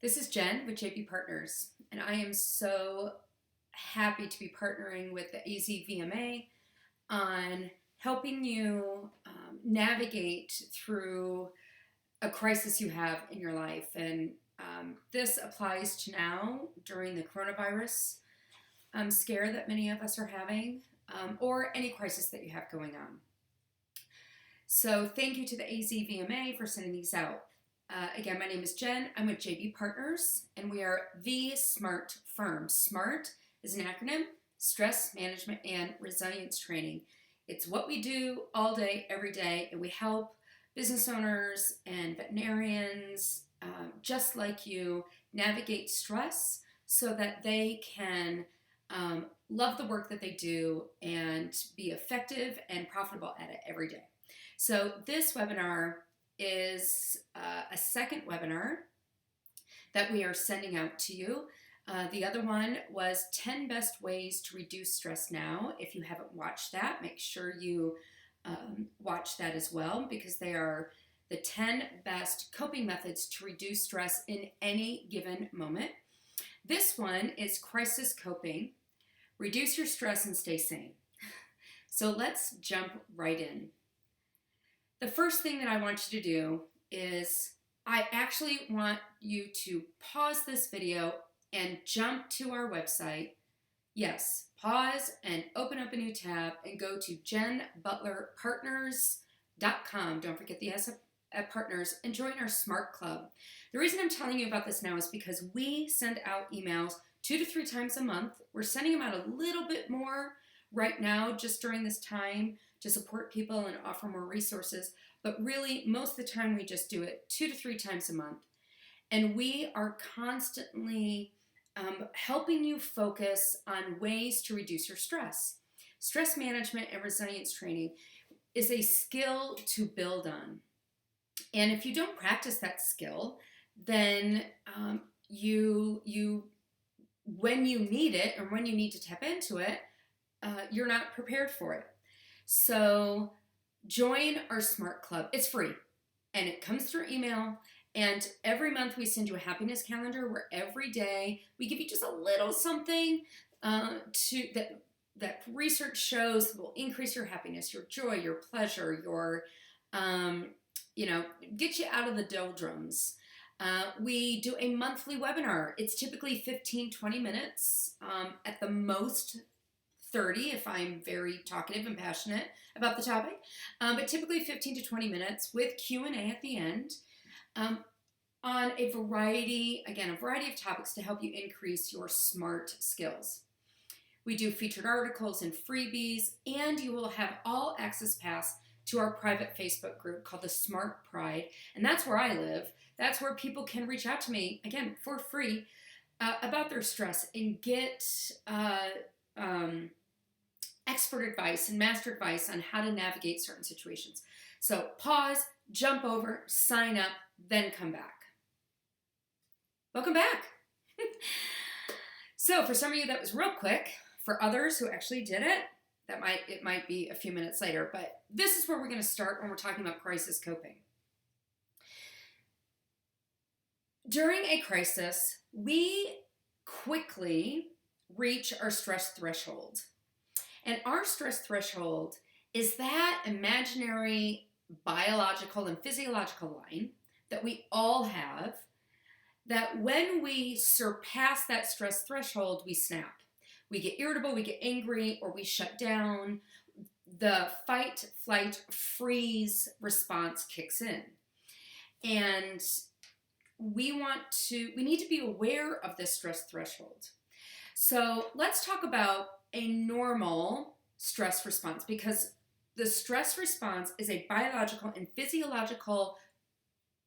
This is Jen with JB Partners, and I am so happy to be partnering with the AZVMA on helping you navigate through a crisis you have in your life. And this applies to now during the coronavirus scare that many of us are having, or any crisis that you have going on. So, thank you to the AZVMA for sending these out. Again, my name is Jen. I'm with JB Partners, and we are the SMART firm. SMART is an acronym: Stress Management and Resilience Training. It's what we do all day, every day, and we help business owners and veterinarians, just like you, navigate stress so that they can love the work that they do and be effective and profitable at it every day. So this webinar is a second webinar that we are sending out to you. The other one was 10 best ways to reduce stress now. If you haven't watched that, make sure you watch that as well, because they are the 10 best coping methods to reduce stress in any given moment. This one is crisis coping. Reduce your stress and stay sane. So let's jump right in. The first thing that I want you to do is I actually want you to pause this video and jump to our website. Yes, pause and open up a new tab and go to jenbutlerpartners.com. Don't forget the S at Partners, and join our SMART Club. The reason I'm telling you about this now is because we send out emails 2 to 3 times a month. We're sending them out a little bit more right now just during this time to support people and offer more resources, but really most of the time we just do it 2 to 3 times a month. And we are constantly helping you focus on ways to reduce your stress. Stress management and resilience training is a skill to build on. And if you don't practice that skill, then you when you need it or when you need to tap into it, you're not prepared for it. So join our SMART Club. It's free and it comes through email. And every month we send you a happiness calendar where every day we give you just a little something that research shows will increase your happiness, your joy, your pleasure, your get you out of the doldrums. We do a monthly webinar. It's typically 15-20 minutes, at the most 30 if I'm very talkative and passionate about the topic, but typically 15 to 20 minutes with Q&A at the end, on a variety of topics to help you increase your SMART skills. We do featured articles and freebies, and you will have all access pass to our private Facebook group called the Smart Pride, and that's where I live. That's where people can reach out to me, again, for free, about their stress and get expert advice and master advice on how to navigate certain situations. So pause, jump over, sign up, then come back. Welcome back. So for some of you that was real quick. For others who actually did it, it might be a few minutes later. But this is where we're going to start when we're talking about crisis coping. During a crisis, we quickly reach our stress threshold. And our stress threshold is that imaginary biological and physiological line that we all have, that when we surpass that stress threshold, we snap. We get irritable, we get angry, or we shut down. The fight, flight, freeze response kicks in. And we need to be aware of this stress threshold. So let's talk about a normal stress response, because the stress response is a biological and physiological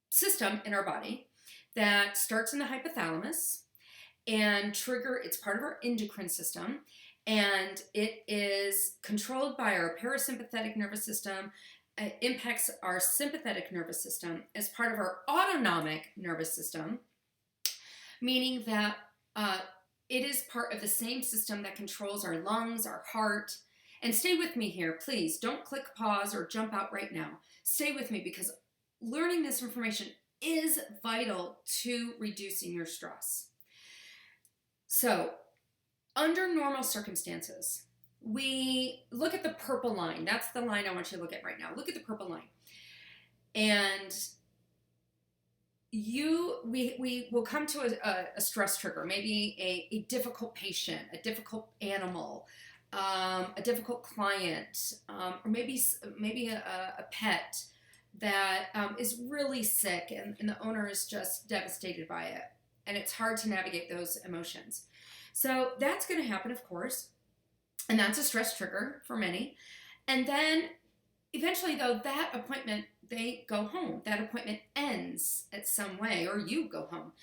system in our body that starts in the hypothalamus and it's part of our endocrine system, and it is controlled by our parasympathetic nervous system. It impacts our sympathetic nervous system as part of our autonomic nervous system, meaning that it is part of the same system that controls our lungs, our heart. And stay with me here, please. Don't click pause or jump out right now. Stay with me, because learning this information is vital to reducing your stress. So, under normal circumstances, we look at the purple line. That's the line I want you to look at right now. Look at the purple line. And we will come to a stress trigger, maybe a difficult patient, a difficult animal, a difficult client, or maybe a pet that is really sick, and the owner is just devastated by it, and it's hard to navigate those emotions. So that's going to happen, of course, and that's a stress trigger for many. And then eventually, though, that appointment, they go home. That appointment ends at some way, or you go home.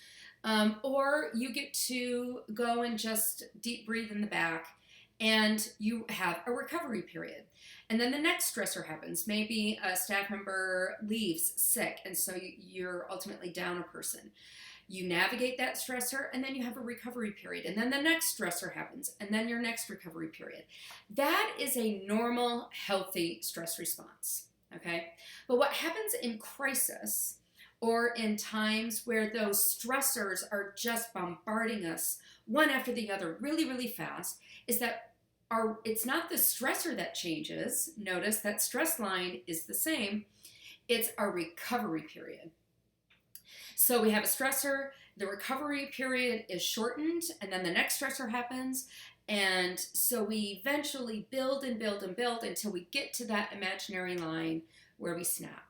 Or you get to go and just deep breathe in the back, and you have a recovery period. And then the next stressor happens. Maybe a staff member leaves sick, and so you're ultimately down a person. You navigate that stressor, and then you have a recovery period. And then the next stressor happens, and then your next recovery period. That is a normal, healthy stress response, okay? But what happens in crisis, or in times where those stressors are just bombarding us one after the other really, really fast, is that it's not the stressor that changes. Notice that stress line is the same. It's our recovery period. So we have a stressor, the recovery period is shortened, and then the next stressor happens. And so we eventually build and build and build until we get to that imaginary line where we snap.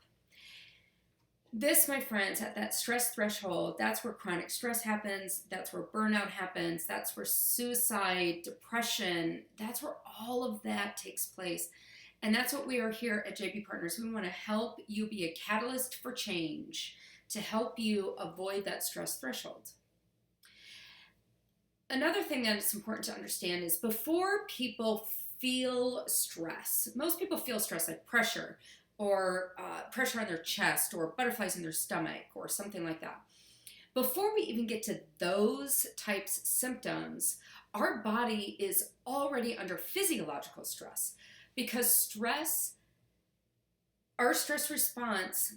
This, my friends, at that stress threshold, that's where chronic stress happens, that's where burnout happens, that's where suicide, depression, that's where all of that takes place. And that's what we are here at JB Partners. We want to help you be a catalyst for change, to help you avoid that stress threshold. Another thing that it's important to understand is before people feel stress, most people feel stress like pressure, or pressure on their chest, or butterflies in their stomach, or something like that. Before we even get to those types of symptoms, our body is already under physiological stress, because our stress response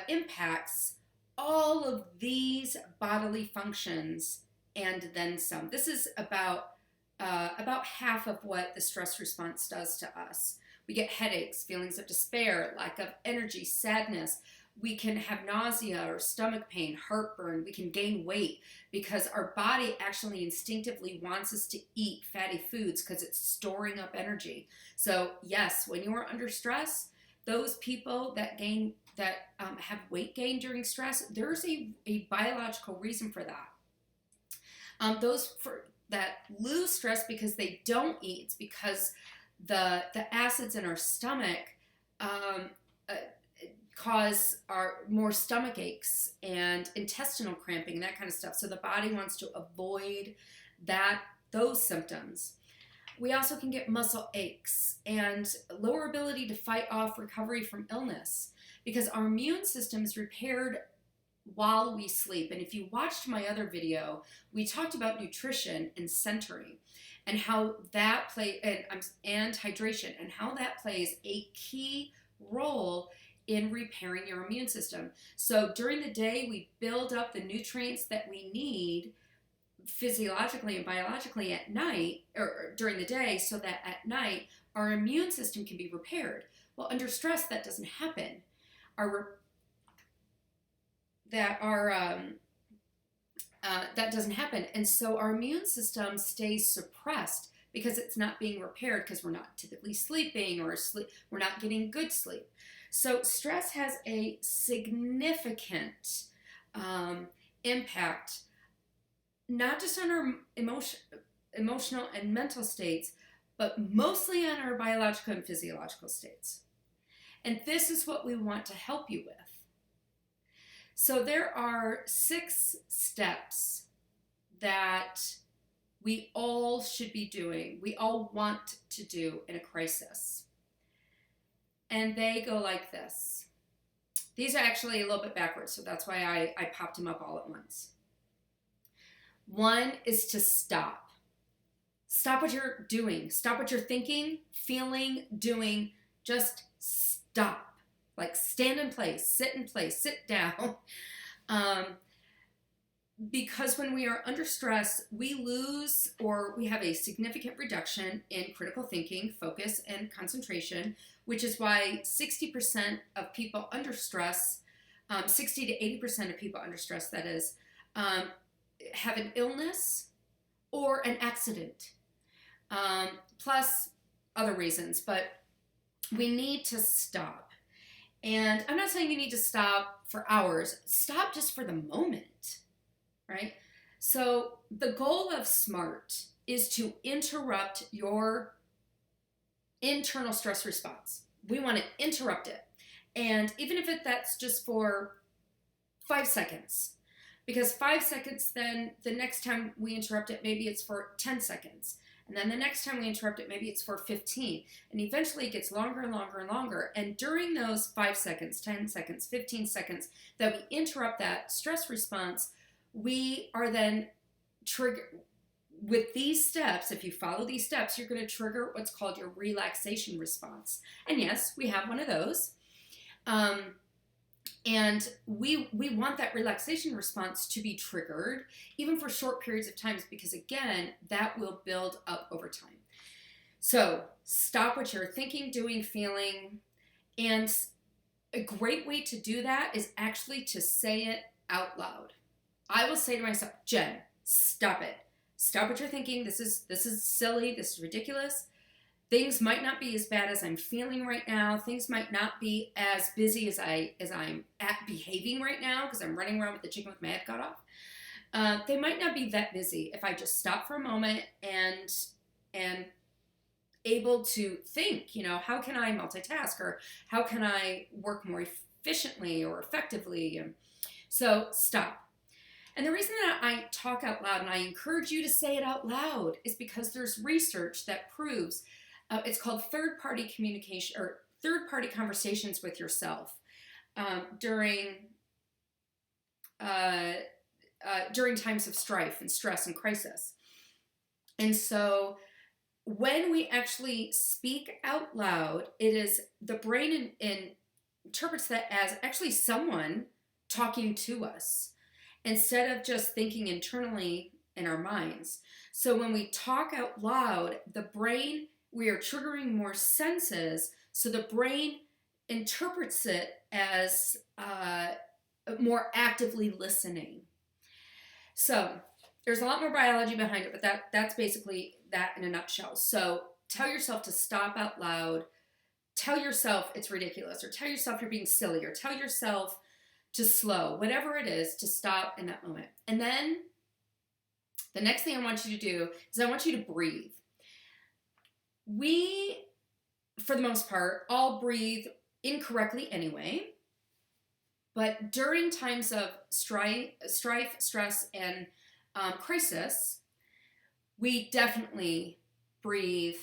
impacts all of these bodily functions and then some. This is about half of what the stress response does to us. We get headaches, feelings of despair, lack of energy, sadness. We can have nausea or stomach pain, heartburn. We can gain weight because our body actually instinctively wants us to eat fatty foods because it's storing up energy. So yes, when you are under stress, those people that have weight gain during stress, there's a biological reason for that. Those that lose stress because they don't eat, it's because the acids in our stomach cause more stomach aches and intestinal cramping and that kind of stuff. So the body wants to avoid those symptoms. We also can get muscle aches and lower ability to fight off recovery from illness, because our immune system is repaired while we sleep. And if you watched my other video, we talked about nutrition and centering, and how that and hydration, and how that plays a key role in repairing your immune system. So during the day, we build up the nutrients that we need physiologically and biologically at night, or during the day, so that at night our immune system can be repaired. Well, under stress, that doesn't happen. That doesn't happen, and so our immune system stays suppressed because it's not being repaired, because we're not typically sleeping, or we're not getting good sleep. So stress has a significant impact, not just on our emotional and mental states, but mostly on our biological and physiological states. And this is what we want to help you with. So there are 6 steps that we all should be doing, we all want to do in a crisis. And they go like this. These are actually a little bit backwards, so that's why I popped them up all at once. 1 is to stop. Stop what you're doing. Stop what you're thinking, feeling, doing. Just stop. like stand in place, sit down. um, because when we are under stress, we lose or we have a significant reduction in critical thinking, focus, and concentration, which is why 60% of people under stress, 60 to 80% of people under stress, that is, um, have an illness or an accident, plus other reasons. But we need to stop. And I'm not saying you need to stop for hours, stop just for the moment, right? So the goal of SMART is to interrupt your internal stress response. We want to interrupt it. And even if that's just for 5 seconds, because 5 seconds, then the next time we interrupt it, maybe it's for 10 seconds. And then the next time we interrupt it, maybe it's for 15. And eventually it gets longer and longer and longer. And during those 5 seconds, 10 seconds, 15 seconds that we interrupt that stress response, we are then trigger with these steps. If you follow these steps, you're going to trigger what's called your relaxation response. And yes, we have one of those. And we want that relaxation response to be triggered even for short periods of times, because again, that will build up over time. So stop what you're thinking, doing, feeling. And a great way to do that is actually to say it out loud. I will say to myself, Jen, stop it. Stop what you're thinking. This is silly. This is ridiculous. Things might not be as bad as I'm feeling right now. Things might not be as busy as I'm behaving right now, because I'm running around with the chicken with my head cut off. They might not be that busy if I just stop for a moment and able to think, how can I multitask, or how can I work more efficiently or effectively? So stop. And the reason that I talk out loud and I encourage you to say it out loud is because there's research that proves it's called third-party communication or third-party conversations with yourself during times of strife and stress and crisis. And so when we actually speak out loud, it is the brain interprets that as actually someone talking to us instead of just thinking internally in our minds. So when we talk out loud, the brain, we are triggering more senses, so the brain interprets it as more actively listening. So there's a lot more biology behind it, but that's basically that in a nutshell. So tell yourself to stop out loud, tell yourself it's ridiculous, or tell yourself you're being silly, or tell yourself to slow, whatever it is, to stop in that moment. And then the next thing I want you to do is I want you to breathe. We, for the most part, all breathe incorrectly anyway, but during times of strife, stress, and crisis, we definitely breathe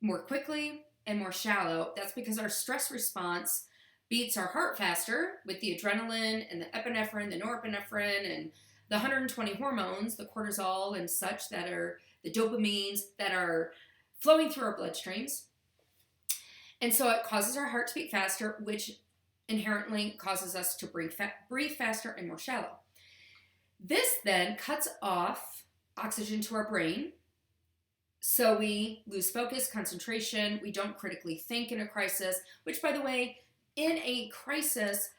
more quickly and more shallow. That's because our stress response beats our heart faster with the adrenaline and the epinephrine, the norepinephrine, and the 120 hormones, the cortisol and such, that are the dopamines that are flowing through our bloodstreams. And so it causes our heart to beat faster, which inherently causes us to breathe faster and more shallow. This then cuts off oxygen to our brain, so we lose focus, concentration, we don't critically think in a crisis, which, by the way, in a crisis,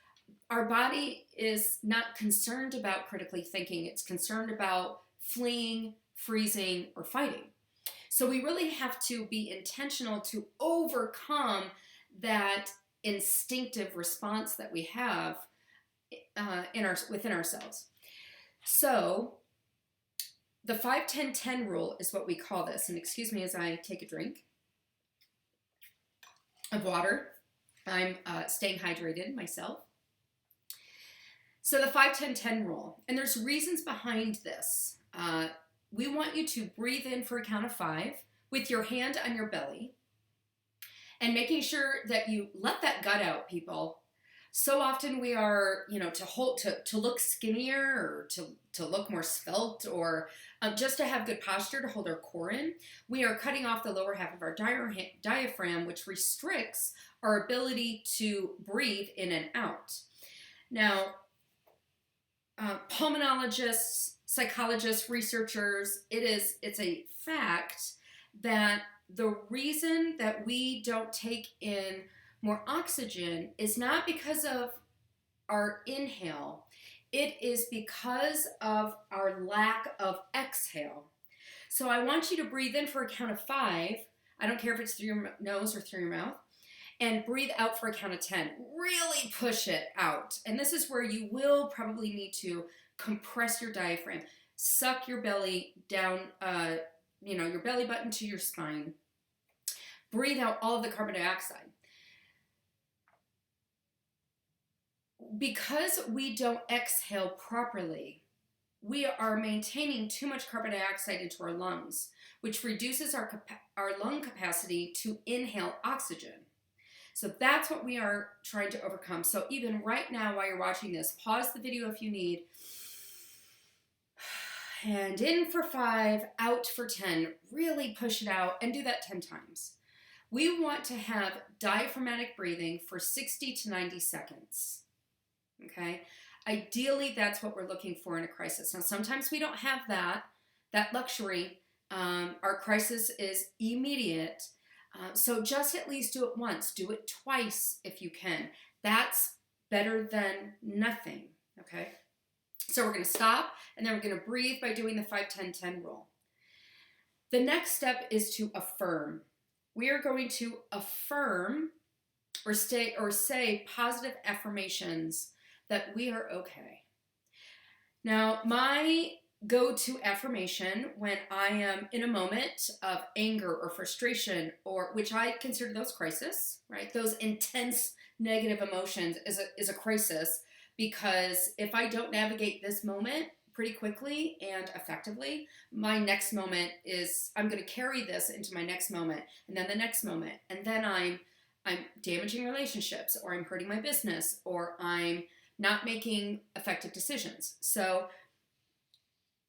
our body is not concerned about critically thinking. It's concerned about fleeing, freezing, or fighting. So we really have to be intentional to overcome that instinctive response that we have within ourselves. So the 5-10-10 rule is what we call this. And excuse me as I take a drink of water. I'm staying hydrated myself. So the 5-10-10 rule, and there's reasons behind this. We want you to breathe in for a count of 5 with your hand on your belly and making sure that you let that gut out, people. So often we are, to look skinnier or to look more svelte or just to have good posture to hold our core in, we are cutting off the lower half of our diaphragm, which restricts our ability to breathe in and out. Now, pulmonologists, psychologists, researchers, it's a fact that the reason that we don't take in more oxygen is not because of our inhale. It is because of our lack of exhale. So I want you to breathe in for a count of 5. I don't care if it's through your nose or through your mouth. And breathe out for a count of 10. Really push it out. And this is where you will probably need to compress your diaphragm. Suck your belly down, your belly button to your spine. Breathe out all of the carbon dioxide. Because we don't exhale properly, we are maintaining too much carbon dioxide into our lungs, which reduces our lung capacity to inhale oxygen. So that's what we are trying to overcome. So even right now while you're watching this, pause the video if you need. And in for 5, out for 10. Really push it out and do that 10 times. We want to have diaphragmatic breathing for 60 to 90 seconds. Okay? Ideally, that's what we're looking for in a crisis. Now, sometimes we don't have that luxury. Our crisis is immediate. So just at least do it once. Do it twice if you can. That's better than nothing, okay? So we're going to stop, and then we're going to breathe by doing the 5-10-10 rule. The next step is to affirm. We are going to affirm or say positive affirmations that we are okay. Now, my go-to affirmation when I am in a moment of anger or frustration, or which I consider those crises, right? Those intense negative emotions is a crisis, because if I don't navigate this moment pretty quickly and effectively, my next moment is, I'm going to carry this into my next moment, and then the next moment, and then I'm damaging relationships, or I'm hurting my business, or I'm not making effective decisions. So,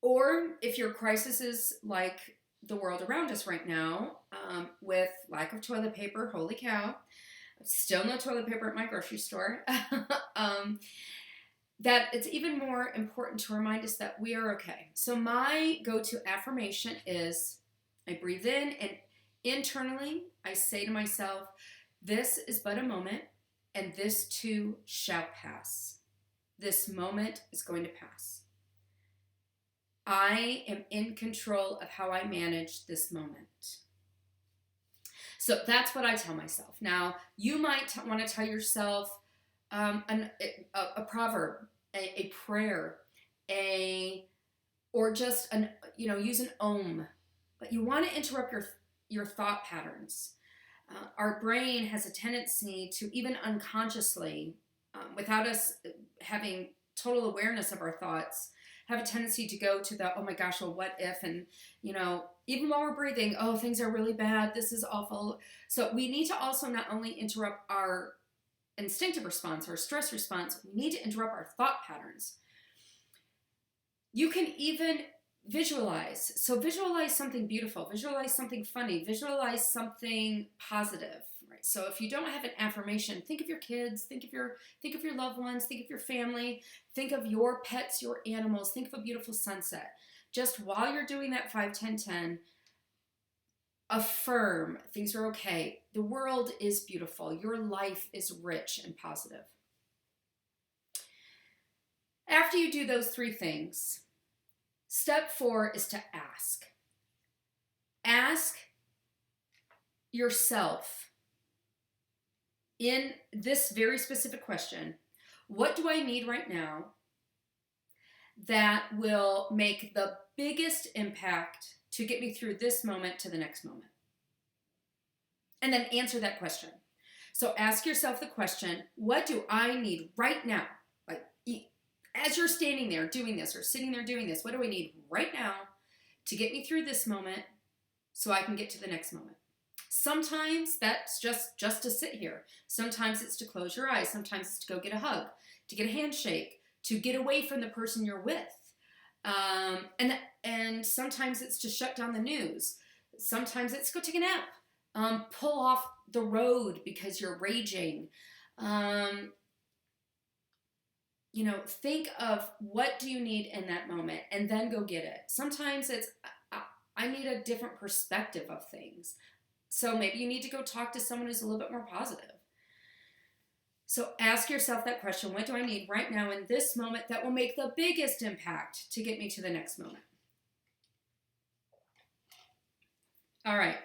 or if your crisis is like the world around us right now, with lack of toilet paper, holy cow, still no toilet paper at my grocery store, that it's even more important to remind us that we are okay. So my go-to affirmation is, I breathe in, and internally I say to myself, this is but a moment, and this too shall pass. This moment is going to pass. I am in control of how I manage this moment. So that's what I tell myself. Now, you might want to tell yourself a proverb, a prayer, or just use an om. But you want to interrupt your thought patterns. Our brain has a tendency to, even unconsciously, without us having total awareness of our thoughts, have a tendency to go to the, oh my gosh, well, what if? And, even while we're breathing, oh, things are really bad. This is awful. So we need to also not only interrupt our instinctive response, our stress response, we need to interrupt our thought patterns. You can even visualize. So visualize something beautiful, visualize something funny, visualize something positive, right? So if you don't have an affirmation, think of your kids, think of your loved ones, think of your family, think of your pets, your animals, think of a beautiful sunset. Just while you're doing that 5-10-10, affirm things are okay. The world is beautiful. Your life is rich and positive. After you do those 3 things, step 4 is to ask. Ask yourself in this very specific question, what do I need right now that will make the biggest impact to get me through this moment to the next moment? And then answer that question. So ask yourself the question, what do I need right now? Like, as you're standing there doing this or sitting there doing this, what do I need right now to get me through this moment so I can get to the next moment? Sometimes that's just to sit here. Sometimes it's to close your eyes. Sometimes it's to go get a hug, to get a handshake, to get away from the person you're with. And sometimes it's to shut down the news. Sometimes it's go take a nap. Pull off the road because you're raging. Think of what do you need in that moment and then go get it. Sometimes it's, I need a different perspective of things. So maybe you need to go talk to someone who's a little bit more positive. So ask yourself that question, what do I need right now in this moment that will make the biggest impact to get me to the next moment? All right.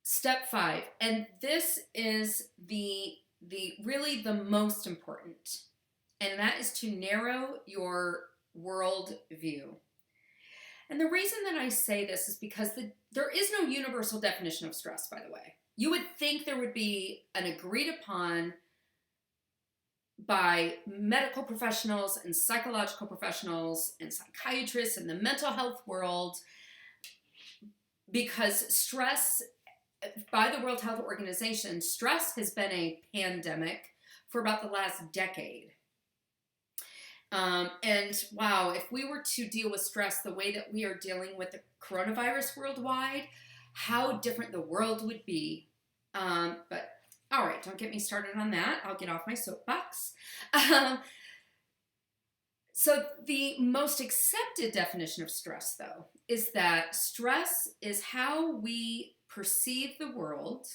Step 5, and this is the really the most important, and that is to narrow your world view. And the reason that I say this is because there is no universal definition of stress, by the way. You would think there would be an agreed upon by medical professionals and psychological professionals and psychiatrists in the mental health world, because stress, by the World Health Organization, stress has been a pandemic for about the last decade. And wow, if we were to deal with stress the way that we are dealing with the coronavirus worldwide, how different the world would be. But all right, don't get me started on that. I'll get off my soapbox. So the most accepted definition of stress, though, is that stress is how we perceive the world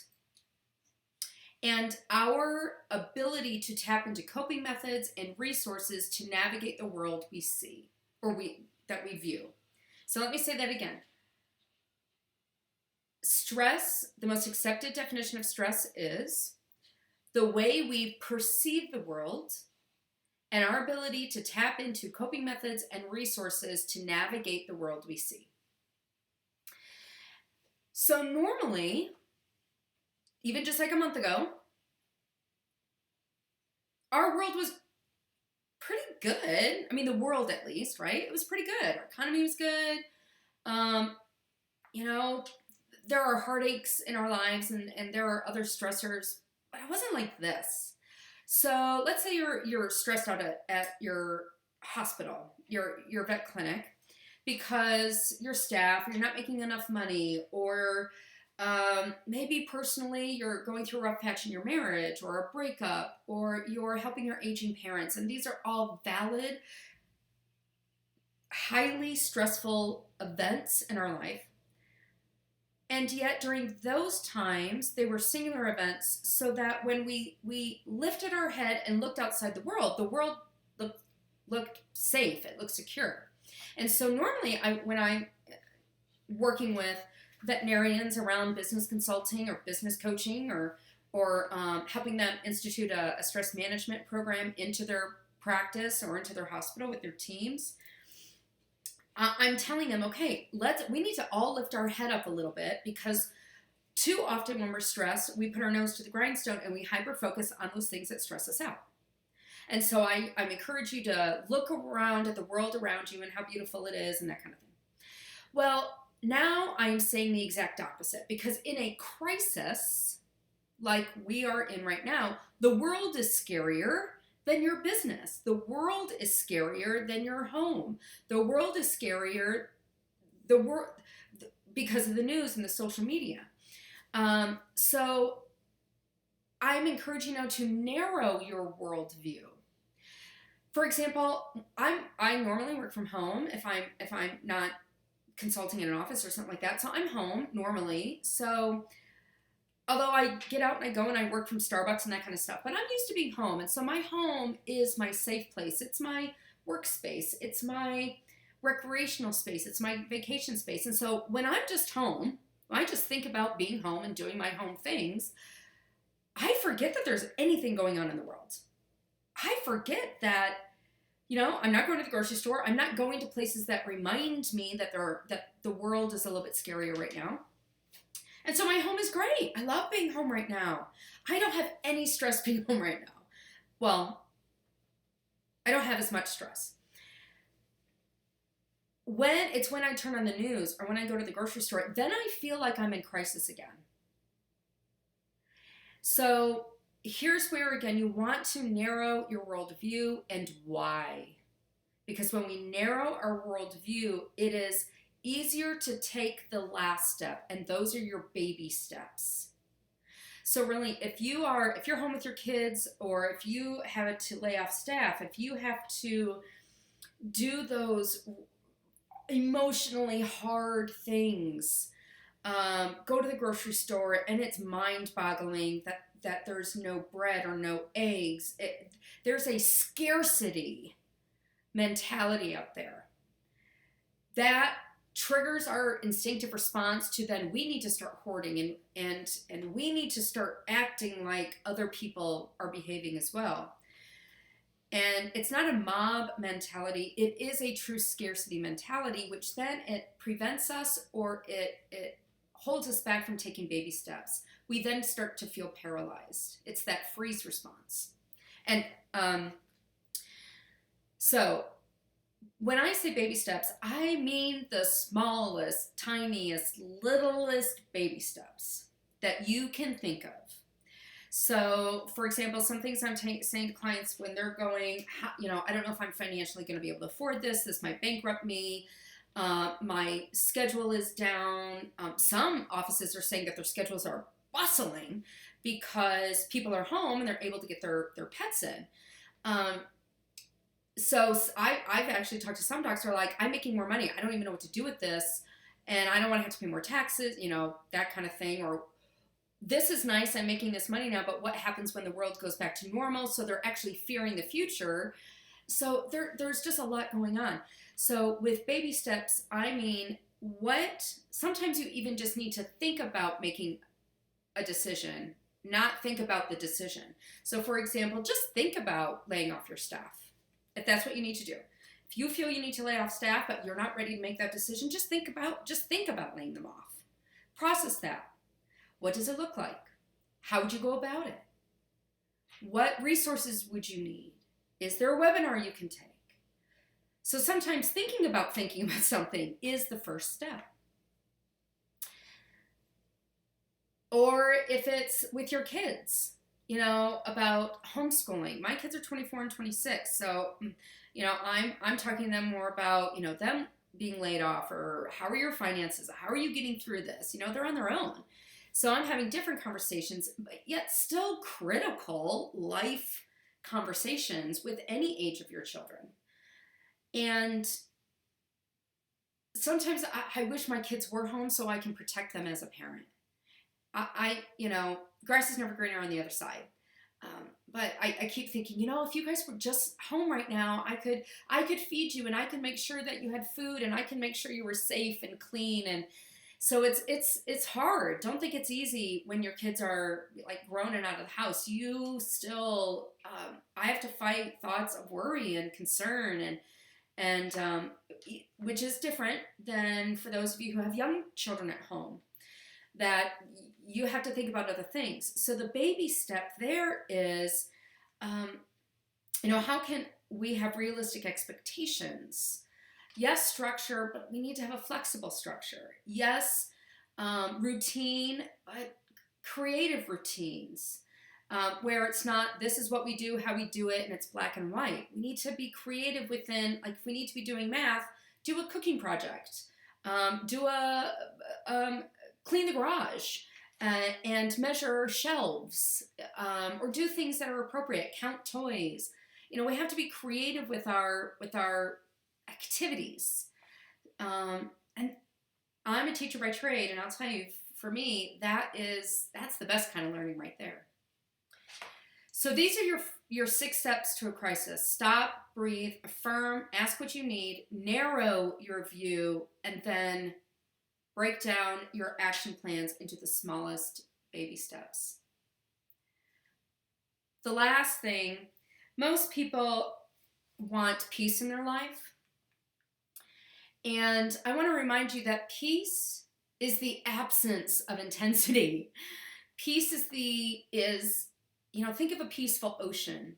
and our ability to tap into coping methods and resources to navigate the world we see or that we view. So let me say that again. Stress, the most accepted definition of stress is the way we perceive the world and our ability to tap into coping methods and resources to navigate the world we see. So normally, even just like a month ago, our world was pretty good. I mean, the world at least, right? It was pretty good. Our economy was good. There are heartaches in our lives and there are other stressors, but it wasn't like this. So let's say you're stressed out at your hospital, your vet clinic, because your staff, you're not making enough money, or maybe personally you're going through a rough patch in your marriage or a breakup, or you're helping your aging parents. And these are all valid, highly stressful events in our life. And yet during those times, they were singular events, so that when we lifted our head and looked outside the world looked safe, it looked secure. And so normally when I'm working with veterinarians around business consulting or business coaching or helping them institute a stress management program into their practice or into their hospital with their teams, I'm telling them, okay, we need to all lift our head up a little bit, because too often when we're stressed, we put our nose to the grindstone and we hyper-focus on those things that stress us out. And so I encourage you to look around at the world around you and how beautiful it is and that kind of thing. Well, now I'm saying the exact opposite, because in a crisis like we are in right now, the world is scarier than your business. The world is scarier than your home. The world is scarier because of the news and the social media. So I'm encouraging you now to narrow your worldview. For example, I normally work from home if I'm not consulting in an office or something like that. So I'm home normally. So although I get out and I go and I work from Starbucks and that kind of stuff, but I'm used to being home. And so my home is my safe place. It's my workspace. It's my recreational space. It's my vacation space. And so when I'm just home, I just think about being home and doing my home things. I forget that there's anything going on in the world. I forget that, I'm not going to the grocery store. I'm not going to places that remind me that the world is a little bit scarier right now. And so my home is great. I love being home right now. I don't have any stress being home right now. Well, I don't have as much stress. when I turn on the news or when I go to the grocery store, then I feel like I'm in crisis again. So here's where, again, you want to narrow your worldview and why. Because when we narrow our worldview, it is easier to take the last step, and those are your baby steps. So really, if you're home with your kids, or if you have to lay off staff, if you have to do those emotionally hard things, go to the grocery store and it's mind-boggling that there's no bread or no eggs. There's a scarcity mentality out there that triggers our instinctive response to, then we need to start hoarding, and we need to start acting like other people are behaving as well. And it's not a mob mentality, it is a true scarcity mentality, which then it prevents us, or it holds us back from taking baby steps. We then start to feel paralyzed. It's that freeze response. And so when I say baby steps, I mean the smallest, tiniest, littlest baby steps that you can think of. So, for example, some things I'm saying to clients when they're going, I don't know if I'm financially going to be able to afford this. This might bankrupt me. My schedule is down. Some offices are saying that their schedules are bustling because people are home and they're able to get their pets in. So I've actually talked to some docs who are like, I'm making more money. I don't even know what to do with this. And I don't want to have to pay more taxes, that kind of thing. Or this is nice, I'm making this money now, but what happens when the world goes back to normal? So they're actually fearing the future. So there's just a lot going on. So with baby steps, I mean, sometimes you even just need to think about making a decision, not think about the decision. So for example, just think about laying off your staff, if that's what you need to do. If you feel you need to lay off staff, but you're not ready to make that decision, just think about laying them off. Process that. What does it look like? How would you go about it? What resources would you need? Is there a webinar you can take? So sometimes thinking about something is the first step. Or if it's with your kids, about homeschooling. My kids are 24 and 26, so I'm talking to them more about them being laid off, or how are your finances? How are you getting through this? They're on their own. So I'm having different conversations, but yet still critical life conversations with any age of your children. And sometimes I wish my kids were home so I can protect them as a parent. Grass is never greener on the other side. But I keep thinking, if you guys were just home right now, I could feed you, and I could make sure that you had food, and I can make sure you were safe and clean. And so it's hard. Don't think it's easy when your kids are like grown and out of the house. You still, I have to fight thoughts of worry and concern, and which is different than for those of you who have young children at home, that you have to think about other things. So the baby step there is, how can we have realistic expectations? Yes, structure, but we need to have a flexible structure. Yes, routine, but creative routines, where it's not, this is what we do, how we do it, and it's black and white. We need to be creative within, like if we need to be doing math, do a cooking project, clean the garage, and measure shelves, or do things that are appropriate, count toys. We have to be creative with our activities. And I'm a teacher by trade, and I'll tell you, for me, that's the best kind of learning right there. So these are your 6 steps to a crisis. Stop, breathe, affirm, ask what you need, narrow your view, and then break down your action plans into the smallest baby steps. The last thing, most people want peace in their life. And I want to remind you that peace is the absence of intensity. Peace is think of a peaceful ocean.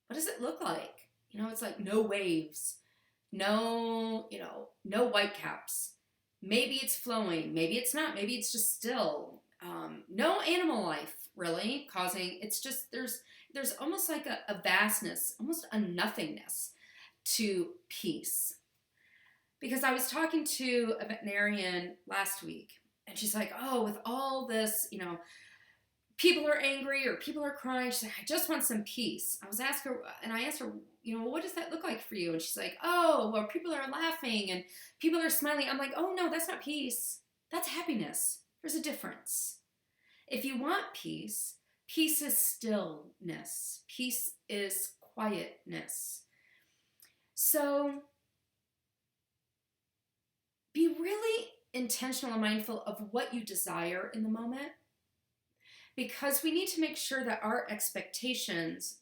What does it look like? It's like no waves, No, no white caps. Maybe it's flowing, maybe it's not, maybe it's just still. No animal life really causing. It's just there's almost like a vastness, almost a nothingness to peace. Because I was talking to a veterinarian last week, and she's like, "Oh, with all this, people are angry or people are crying." She's like, "I just want some peace." I asked her, "Well, what does that look like for you?" And she's like, "Oh, well, people are laughing and people are smiling." I'm like, "Oh no, that's not peace. That's happiness. There's a difference. If you want peace, peace is stillness. Peace is quietness." So be really intentional and mindful of what you desire in the moment, because we need to make sure that our expectations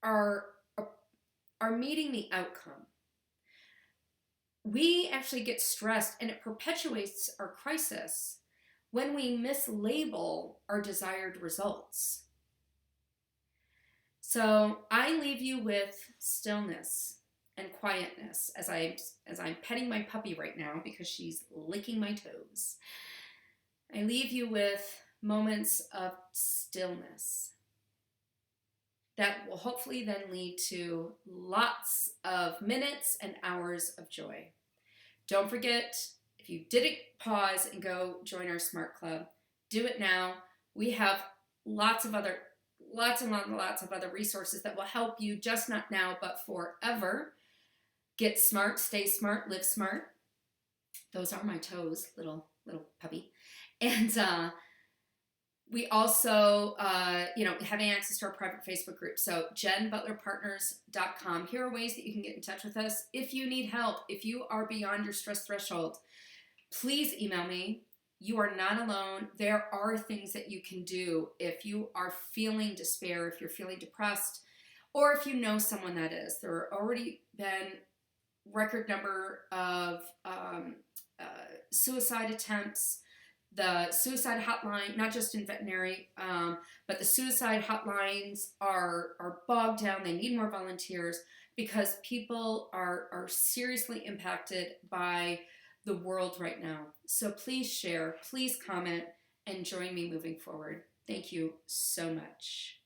are are meeting the outcome. We actually get stressed, and it perpetuates our crisis when we mislabel our desired results. So I leave you with stillness and quietness as I'm petting my puppy right now because she's licking my toes. I leave you with moments of stillness that will hopefully then lead to lots of minutes and hours of joy. Don't forget, if you didn't pause and go join our Smart Club, do it now. We have lots and lots of other resources that will help you, just not now, but forever. Get smart, stay smart, live smart. Those are my toes, little puppy. And we also, having access to our private Facebook group. So JenButlerPartners.com. Here are ways that you can get in touch with us. If you need help, if you are beyond your stress threshold, please email me. You are not alone. There are things that you can do if you are feeling despair, if you're feeling depressed, or if you know someone that is. There have already been record number of suicide attempts. The suicide hotline, not just in veterinary, but the suicide hotlines are bogged down. They need more volunteers because people are seriously impacted by the world right now. So please share, please comment, and join me moving forward. Thank you so much.